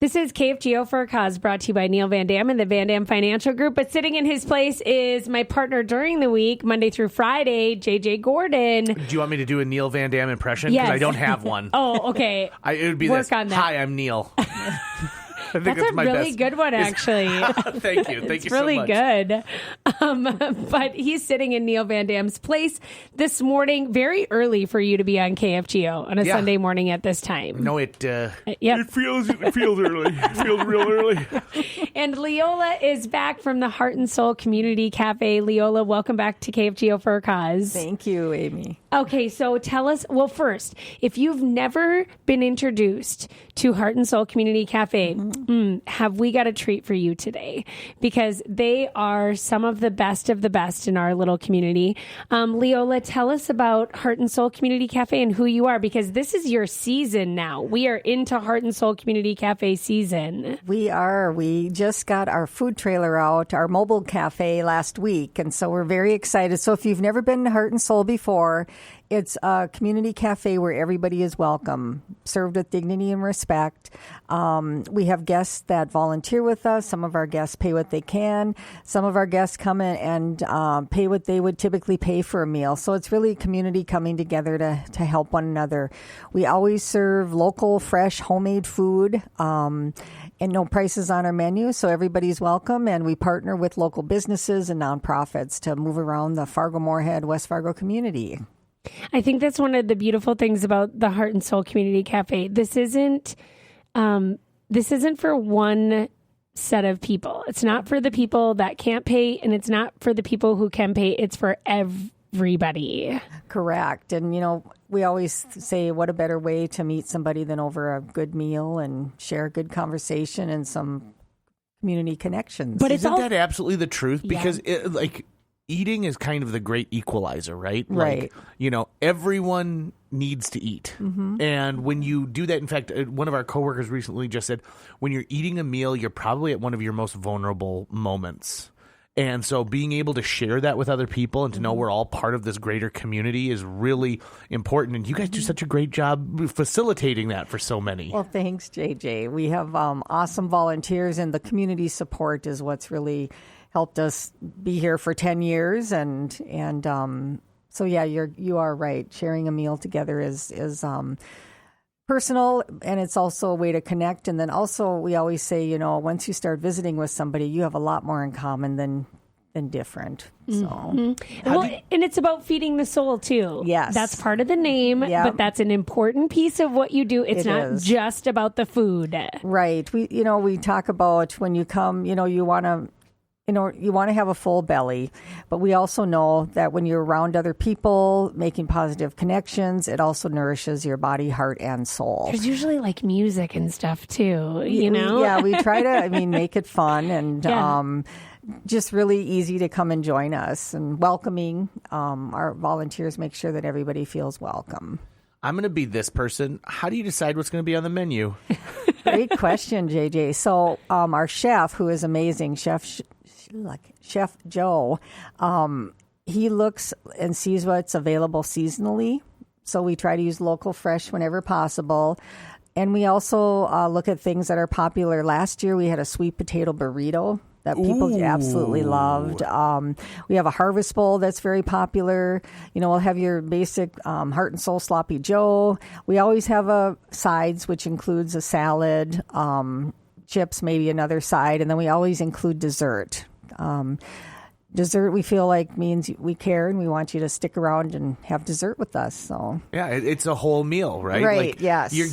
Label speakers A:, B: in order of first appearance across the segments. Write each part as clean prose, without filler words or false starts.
A: This is KFGO for a Cause, brought to you by Neil Van Dam and the Van Dam Financial Group. But sitting in his place is my partner during the week, Monday through Friday, JJ Gordon.
B: Do you want me to do a Neil Van Dam impression?
A: Yes.
B: Because I don't have one.
A: Oh, okay.
B: It would be
A: Work
B: this.
A: on that.
B: Hi, I'm Neil. I think
A: That's a
B: my
A: really
B: best.
A: good one, actually.
B: Thank you. Thank you so
A: really
B: much.
A: good. But he's sitting in Neil Van Dam's place this morning, very early for you to be on KFGO on a
B: Yeah.
A: Sunday morning at this time.
B: No, it feels early. It feels real early.
A: And Leola is back from the Heart and Soul Community Cafe. Leola, welcome back to KFGO for a Cause.
C: Thank you, Amy.
A: Okay, so tell us, well, first, if you've never been introduced to Heart and Soul Community Cafe, have we got a treat for you today? Because they are some of the best in our little community. Leola, tell us about Heart and Soul Community Cafe and who you are, because this is your season now. We are into Heart and Soul Community Cafe season.
C: We are. We just got our food trailer out, our mobile cafe last week, and so we're very excited. So if you've never been to Heart and Soul before, it's a community cafe where everybody is welcome, served with dignity and respect. We have guests that volunteer with us. Some of our guests pay what they can. Some of our guests come in and pay what they would typically pay for a meal. So it's really community coming together to help one another. We always serve local, fresh, homemade food. And no prices on our menu, so everybody's welcome. And we partner with local businesses and nonprofits to move around the Fargo-Moorhead, West Fargo community.
A: I think that's one of the beautiful things about the Heart and Soul Community Cafe. This isn't for one set of people. It's not for the people that can't pay, and it's not for the people who can pay. It's for everybody.
C: Correct. And, we always say, what a better way to meet somebody than over a good meal and share a good conversation and some community connections.
A: But it's
B: Isn't
A: all
B: that absolutely the truth?
A: Yeah.
B: Because eating is kind of the great equalizer, right?
C: Right.
B: Everyone needs to eat.
A: Mm-hmm.
B: And when you do that, in fact, one of our coworkers recently just said, when you're eating a meal, you're probably at one of your most vulnerable moments. And so being able to share that with other people and to know we're all part of this greater community is really important. And you guys do such a great job facilitating that for so many.
C: Well, thanks, JJ. We have awesome volunteers, and the community support is what's really helped us be here for 10 years. And so, yeah, you are right. Sharing a meal together is personal, and it's also a way to connect. And then also, we always say, once you start visiting with somebody, you have a lot more in common than different. So,
A: well, and it's about feeding the soul too.
C: Yes.
A: That's part of the name,
C: Yeah.
A: but that's an important piece of what you do. It's
C: It
A: not
C: is.
A: just about the food.
C: right. We talk about when you come, you want to have a full belly, but we also know that when you're around other people, making positive connections, it also nourishes your body, heart, and soul.
A: There's usually like music and stuff too,
C: Yeah, we try to, make it fun and
A: Yeah.
C: just really easy to come and join us and welcoming. Our volunteers make sure that everybody feels welcome.
B: I'm going to be this person. How do you decide what's going to be on the menu?
C: Great question, JJ. So our chef, who is amazing, Chef Joe, he looks and sees what's available seasonally. So we try to use local fresh whenever possible. And we also look at things that are popular. Last year, we had a sweet potato burrito that people absolutely loved. We have a harvest bowl that's very popular. We'll have your basic Heart and Soul Sloppy Joe. We always have a sides, which includes a salad, chips, maybe another side, and then we always include dessert. Dessert, we feel like means we care and we want you to stick around and have dessert with us. So
B: Yeah, it's a whole meal, right?
C: Right, yes.
B: You're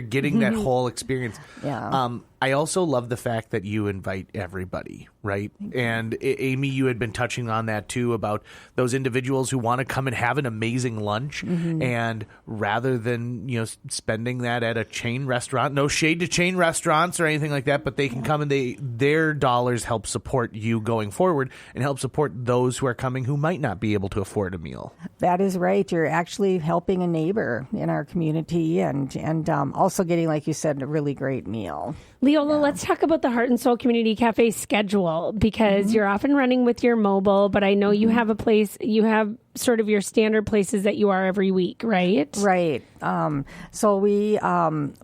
B: getting that whole experience.
C: Yeah.
B: I also love the fact that you invite everybody, right? And Amy, you had been touching on that too, about those individuals who want to come and have an amazing lunch, and rather than spending that at a chain restaurant, no shade to chain restaurants or anything like that, but they can come and their dollars help support you going forward and help support those who are coming who might not be able to afford a meal.
C: that is right. You're actually helping a neighbor in our community and also getting, like you said, a really great meal.
A: Leola, let's talk about the Heart and Soul Community Cafe schedule, because you're off and running with your mobile, but I know you have a place, you have sort of your standard places that you are every week, right?
C: Right. So we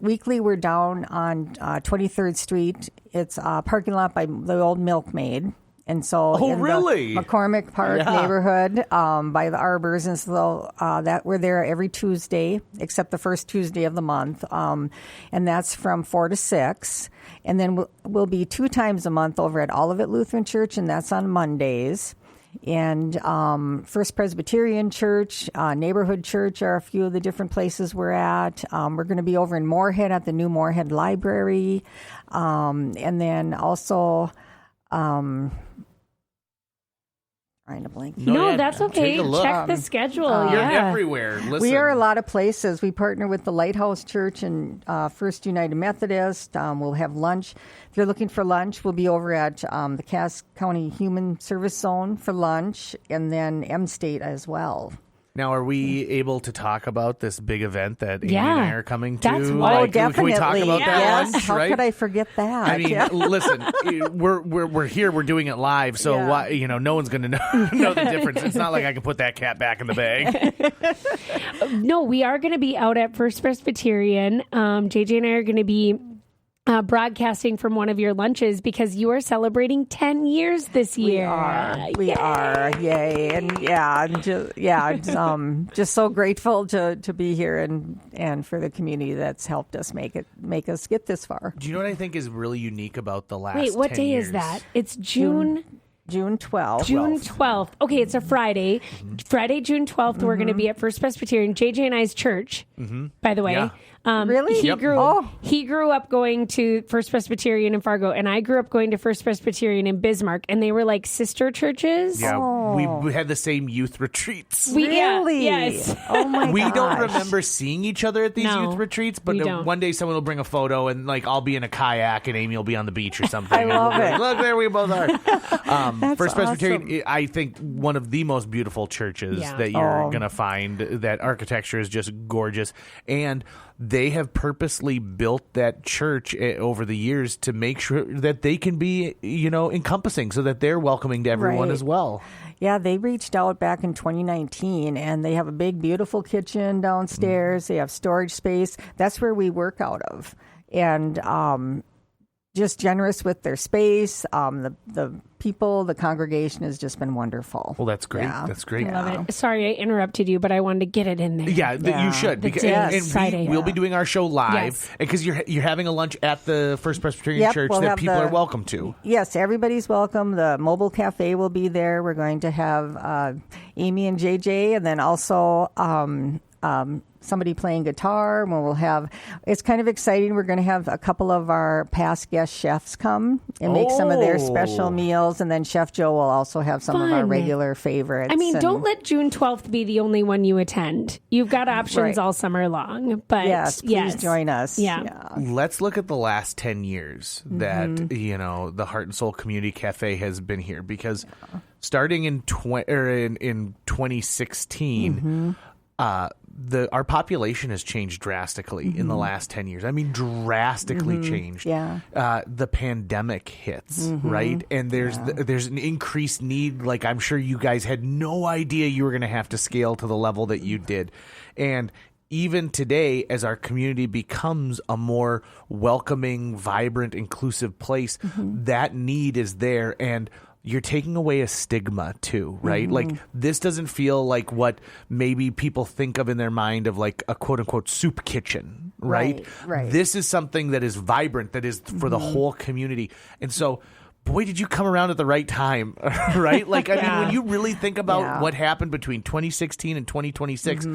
C: weekly we're down on 23rd Street. It's a parking lot by the old Milkmaid. And so in
B: really?
C: the McCormick Park neighborhood by the Arbors. And so that we're there every Tuesday, except the first Tuesday of the month. And that's from 4 to 6. And then we'll be 2 times a month over at Olivet Lutheran Church, and that's on Mondays. And First Presbyterian Church, Neighborhood Church are a few of the different places we're at. We're going to be over in Moorhead at the new Moorhead Library. And then also... trying to blank.
A: No, that's okay.
B: Take a look.
A: Check the schedule.
B: You're
A: yeah.
B: everywhere. Listen.
C: We are a lot of places. We partner with the Lighthouse Church and First United Methodist. We'll have lunch. If you're looking for lunch, we'll be over at the Cass County Human Service Zone for lunch, and then M-State as well.
B: Now, are we able to talk about this big event that Amy and I are coming to?
A: That's why.
B: Can we talk about that lunch,
C: How
B: right?
C: could I forget that?
B: I mean, listen, we're here, we're doing it live, so why, no one's going to know the difference. It's not like I can put that cat back in the bag.
A: No, we are going to be out at First Presbyterian. JJ and I are going to be broadcasting from one of your lunches, because you are celebrating 10 years this year.
C: We are. Yay. And just so grateful to be here and for the community that's helped us make us get this far.
B: Do you know what I think is really unique about the last
A: Wait, what
B: 10
A: day
B: years?
A: is that? It's June
C: 12th.
A: June 12th. Okay, it's a Friday. Friday, June 12th, we're going to be at First Presbyterian, JJ and I's church, by the way.
B: Yeah.
C: Really?
A: He grew up going to First Presbyterian in Fargo, and I grew up going to First Presbyterian in Bismarck, and they were like sister churches.
B: Yeah, we had the same youth retreats.
C: Really?
A: Yes.
C: Oh my gosh.
B: We don't remember seeing each other at these
A: No,
B: youth retreats, but
A: we don't.
B: one day someone will bring a photo, and like I'll be in a kayak and Amy will be on the beach or something.
C: I love
B: and we'll be
C: it.
B: like, look, there we both are. First Presbyterian,
C: awesome.
B: I think one of the most beautiful churches
A: Yeah.
B: that you're going to find. That architecture is just gorgeous, and they have purposely built that church over the years to make sure that they can be, encompassing, so that they're welcoming to everyone
C: Right.
B: as well.
C: Yeah, they reached out back in 2019, and they have a big, beautiful kitchen downstairs. They have storage space. That's where we work out of. And just generous with their space. The people, the congregation has just been wonderful.
B: Well, that's great.
C: Yeah.
B: That's great.
A: Love it. Sorry, I interrupted you, but I wanted to get it in there.
B: Yeah,
C: Yeah.
B: you should.
A: The
B: Because,
A: day
B: and
A: is Friday.
B: we'll be doing our show live,
A: Yes.
B: because you're having a lunch at the First Presbyterian
C: Yep,
B: Church
C: we'll
B: that
C: have
B: people
C: the-
B: are welcome to.
C: Yes, everybody's welcome. The mobile cafe will be there. We're going to have Amy and JJ, and then also somebody playing guitar. And we'll have, it's kind of exciting. We're going to have a couple of our past guest chefs come and make some of their
B: Oh.
C: special meals. And then Chef Joe will also have some of our
A: Fun.
C: regular favorites.
A: I mean,
C: And-
A: don't let June 12th be the only one you attend. You've got options
C: Right.
A: all summer long. But
C: Yes, please join us.
A: Yeah.
B: Let's look at the last 10 years that,
C: Mm-hmm.
B: the Heart and Soul Community Cafe has been here, because starting in 2016, our population has changed drastically in the last 10 years. I mean, drastically changed.
C: Yeah.
B: The pandemic hits, right? And there's an increased need. Like, I'm sure you guys had no idea you were going to have to scale to the level that you did. And even today, as our community becomes a more welcoming, vibrant, inclusive place, that need is there. And you're taking away a stigma too, right? Like, this doesn't feel like what maybe people think of in their mind of like a quote unquote soup kitchen, right?
C: Right.
B: This is something that is vibrant, that is for the whole community. And so, boy, did you come around at the right time, right? Like, I mean, when you really think about what happened between 2016 and 2026,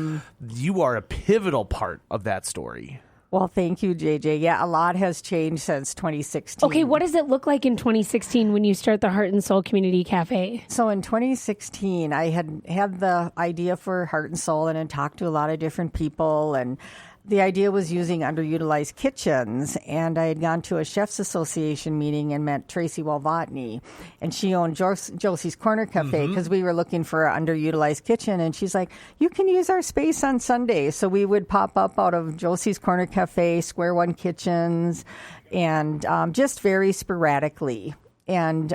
B: you are a pivotal part of that story.
C: Well, thank you, JJ. Yeah, a lot has changed since 2016.
A: Okay, what does it look like in 2016 when you start the Heart and Soul Community Cafe?
C: So in 2016, I had the idea for Heart and Soul and had talked to a lot of different people, and the idea was using underutilized kitchens. And I had gone to a Chefs Association meeting and met Tracy Walvotny, and she owned Josie's Corner Cafe because we were looking for an underutilized kitchen. And she's like, you can use our space on Sunday. So we would pop up out of Josie's Corner Cafe, Square One Kitchens, and just very sporadically. And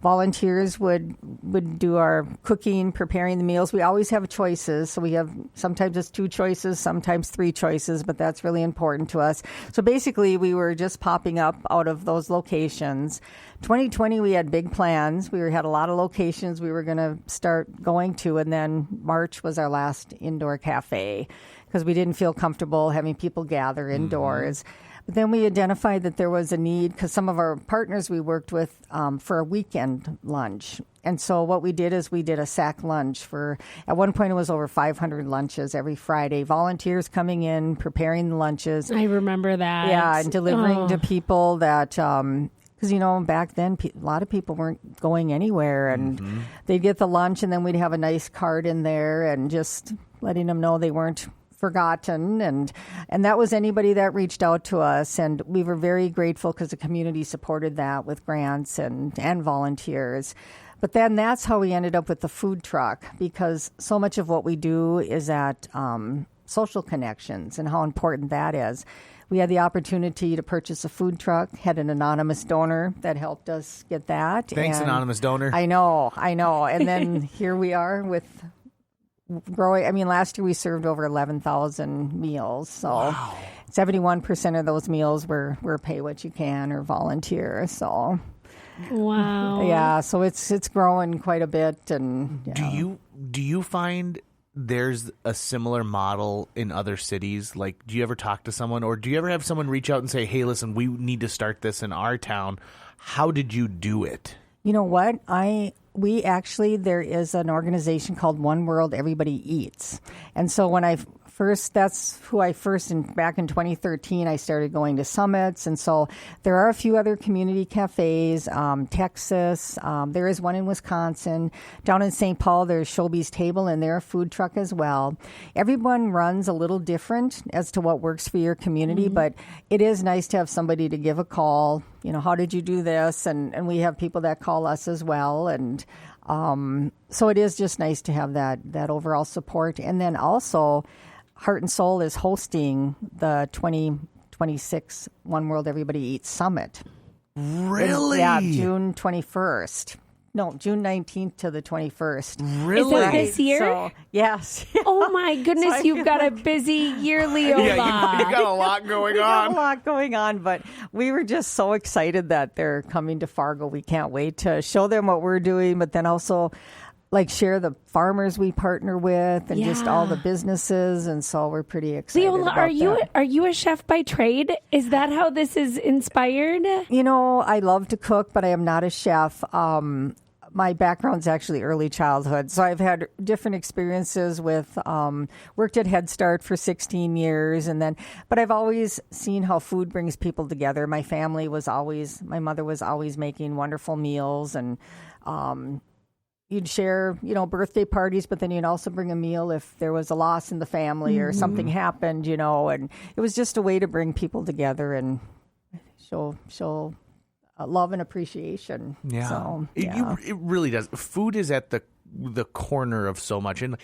C: volunteers would do our cooking, preparing the meals. We always have choices. So we have, sometimes it's 2 choices, sometimes 3 choices, but that's really important to us. So basically, we were just popping up out of those locations. 2020, we had big plans. We had a lot of locations we were going to start going to. And then March was our last indoor cafe because we didn't feel comfortable having people gather indoors. But then we identified that there was a need because some of our partners we worked with for a weekend lunch. And so what we did is we did a sack lunch for, at one point it was over 500 lunches every Friday. Volunteers coming in, preparing the lunches.
A: I remember that.
C: Yeah, and delivering to people that, because, back then a lot of people weren't going anywhere. And they'd get the lunch and then we'd have a nice card in there and just letting them know they weren't forgotten, and that was anybody that reached out to us, and we were very grateful because the community supported that with grants and volunteers. But then that's how we ended up with the food truck, because so much of what we do is at social connections and how important that is. We had the opportunity to purchase a food truck, had an anonymous donor that helped us get that.
B: Thanks, anonymous donor.
C: I know. And then here we are with growing. I mean, last year we served over 11,000 meals. So 71% of those meals were pay what you can or volunteer. So
A: wow.
C: Yeah, so it's growing quite a bit. And
B: do you find there's a similar model in other cities? Like, do you ever talk to someone, or do you ever have someone reach out and say, "Hey, listen, we need to start this in our town"? How did you do it?
C: You know what? We actually, there is an organization called One World Everybody Eats. And so when that's who I first, back in 2013, I started going to summits. And so there are a few other community cafes, Texas. There is one in Wisconsin. Down in St. Paul, there's Shelby's Table, and they're a food truck as well. Everyone runs a little different as to what works for your community, but it is nice to have somebody to give a call. How did you do this? And we have people that call us as well. And so it is just nice to have that overall support. And then also, Heart and Soul is hosting the 2026 One World Everybody Eats Summit.
B: Really?
C: Yeah, June 21st. No, June 19th to the 21st.
B: Really?
A: Is it this year?
C: So, yes.
A: Oh my goodness, you've got a busy year, Leola.
B: Yeah, you got a lot going
C: We got
B: on.
C: a lot going on, but we were just so excited that they're coming to Fargo. We can't wait to show them what we're doing, but then also share the farmers we partner with and just all the businesses, and so we're pretty excited.
A: Leola,
C: about
A: are you a chef by trade? Is that how this is inspired?
C: I love to cook, but I am not a chef. My background's actually early childhood, so I've had different experiences with worked at Head Start for 16 years, but I've always seen how food brings people together. My mother was always making wonderful meals, and you'd share, birthday parties, but then you'd also bring a meal if there was a loss in the family or something happened, and it was just a way to bring people together and show love and appreciation.
B: Yeah.
C: So,
B: It really does. Food is at the corner of so much. And,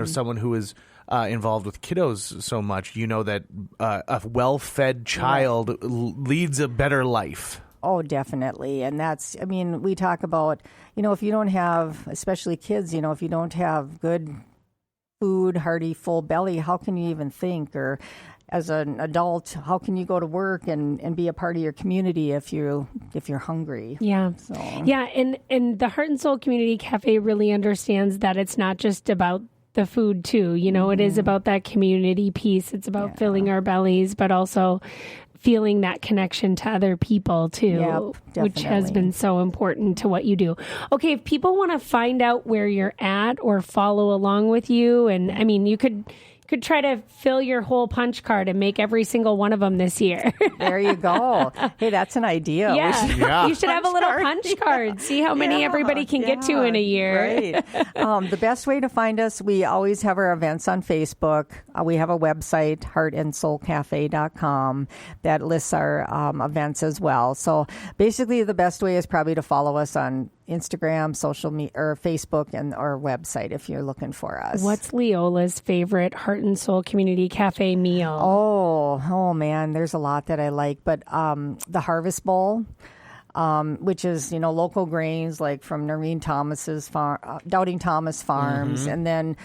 B: someone who is involved with kiddos so much, that a well-fed child leads a better life.
C: Oh, definitely. And we talk about, if you don't have, especially kids, if you don't have good food, hearty, full belly, how can you even think? Or as an adult, how can you go to work and be a part of your community if you're hungry?
A: Yeah.
C: So.
A: Yeah. And the Heart and Soul Community Cafe really understands that it's not just about the food too. It is about that community piece. It's about filling our bellies, but also feeling that connection to other people too, which has been so important to what you do. Okay, if people want to find out where you're at or follow along with you, and you could try to fill your whole punch card and make every single one of them this year.
C: There you go. Hey, that's an idea.
A: Yeah. You should have a little punch card. See how many everybody can get to in a year.
C: Right. The best way to find us, we always have our events on Facebook. We have a website, heartandsoulcafe.com, that lists our events as well. So basically the best way is probably to follow us on Instagram, social media, or Facebook, and our website if you're looking for us.
A: What's Leola's favorite Heart and Soul Community Cafe meal?
C: Oh man, there's a lot that I like, but the Harvest Bowl, which is local grains like from Noreen Thomas's farm, Doubting Thomas Farms, and then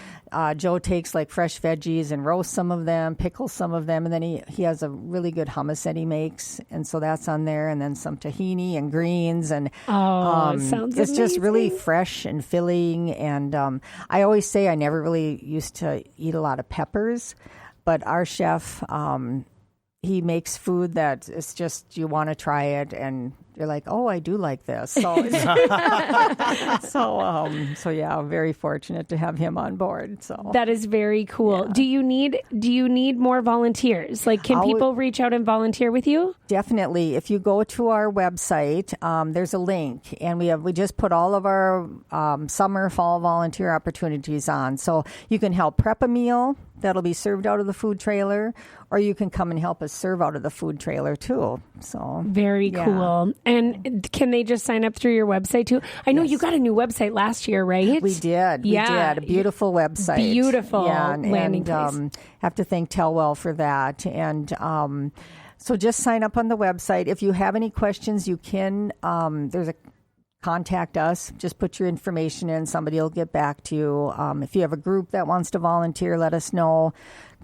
C: Joe takes like fresh veggies and roasts some of them, pickles some of them, and then he has a really good hummus that he makes, and so that's on there, and then some tahini and greens, and
A: sounds
C: it's just really
A: amazing.
C: fresh and filling. And I always say I never really used to eat a lot of peppers, but our chef, he makes food that it's just you want to try it and you're like, oh, I do like this. So, so yeah, very fortunate to have him on board. So
A: That is very cool.
C: Yeah.
A: Do you need more volunteers? Like, can people reach out and volunteer with you?
C: definitely, if you go to our website, there's a link, and we just put all of our summer, fall volunteer opportunities on. So you can help prep a meal that'll be served out of the food trailer, or you can come and help us serve out of the food trailer too. So
A: Very cool. And can they just sign up through your website too? I know you got a new website last year, right?
C: We did.
A: Yeah.
C: We did. A beautiful website.
A: Beautiful
C: and
A: landing place.
C: Have to thank Telwell for that. And so just sign up on the website. If you have any questions, you can. There's a contact us. Just put your information in. Somebody will get back to you. If you have a group that wants to volunteer, let us know.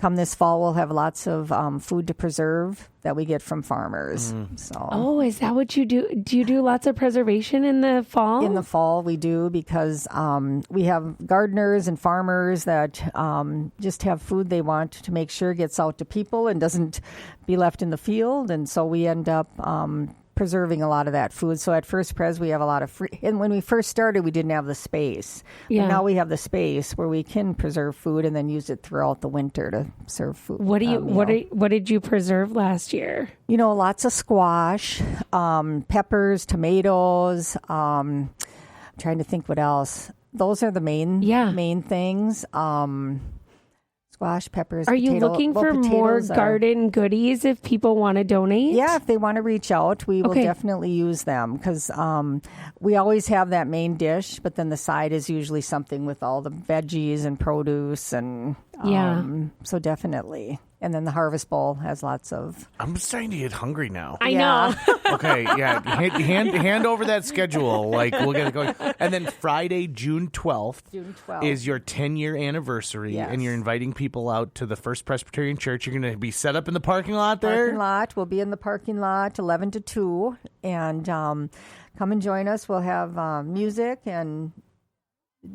C: Come this fall, we'll have lots of food to preserve that we get from farmers. So.
A: Oh, is that what you do? Do you do lots of preservation in the fall?
C: In the fall, we do, because we have gardeners and farmers that just have food they want to make sure gets out to people and doesn't be left in the field. And so we end up preserving a lot of that food. So at First Pres, we have a lot of free. And when we first started, we didn't have the space.
A: Yeah.
C: But now we have the space where we can preserve food and then use it throughout the winter to serve food.
A: What did you preserve last year?
C: Lots of squash, peppers, tomatoes. I'm trying to think what else. Those are the main things. Squash, peppers.
A: Are you looking for more
C: potatoes
A: garden goodies if people want to donate?
C: Yeah, if they want to reach out, we will definitely use them, because we always have that main dish, but then the side is usually something with all the veggies and produce, and so definitely. And then the Harvest Bowl has lots of.
B: I'm starting to get hungry now.
A: I know.
B: Okay, yeah. Hand over that schedule. Like, we'll get it going. And then Friday, June 12th, is your 10-year anniversary, and you're inviting people out to the First Presbyterian Church. You're going to be set up in the parking lot there?
C: Parking lot. We'll be in the parking lot 11 to 2. And come and join us. We'll have music, and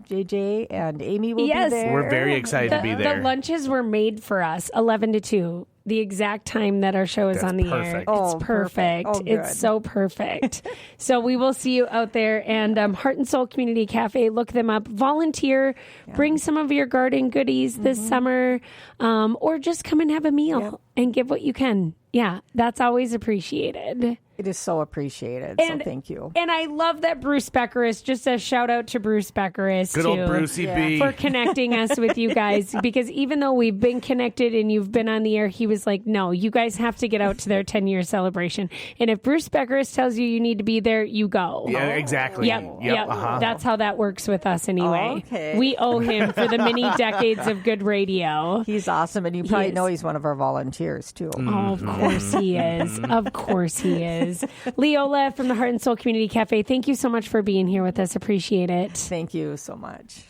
C: JJ and Amy will be there.
B: We're very excited to be there.
A: The lunches were made for us, 11 to 2, the exact time that our show is on the air.
C: Oh,
A: it's perfect.
C: Oh,
A: it's so perfect. So we will see you out there. And Heart and Soul Community Cafe, look them up. Volunteer. Bring some of your garden goodies this summer, or just come and have a meal and give what you can. Yeah, that's always appreciated.
C: It is so appreciated. So thank you.
A: And I love that Bruce Beckeris, just a shout out to Bruce Beckeris,
B: Good old Brucey B.
A: for connecting us with you guys. Because even though we've been connected and you've been on the air, he was like, no, you guys have to get out to their 10-year celebration. And if Bruce Beckeris tells you need to be there, you go.
B: Yeah, exactly.
A: Yep.
B: Uh-huh.
A: That's how that works with us anyway.
C: Okay.
A: We owe him for the many decades of good radio.
C: He's awesome, and you probably
A: is.
C: know he's one of our volunteers too.
A: Oh, of course he is. Of course he is. Leola from the Heart and Soul Community Cafe, thank you so much for being here with us. Appreciate it.
C: Thank you so much.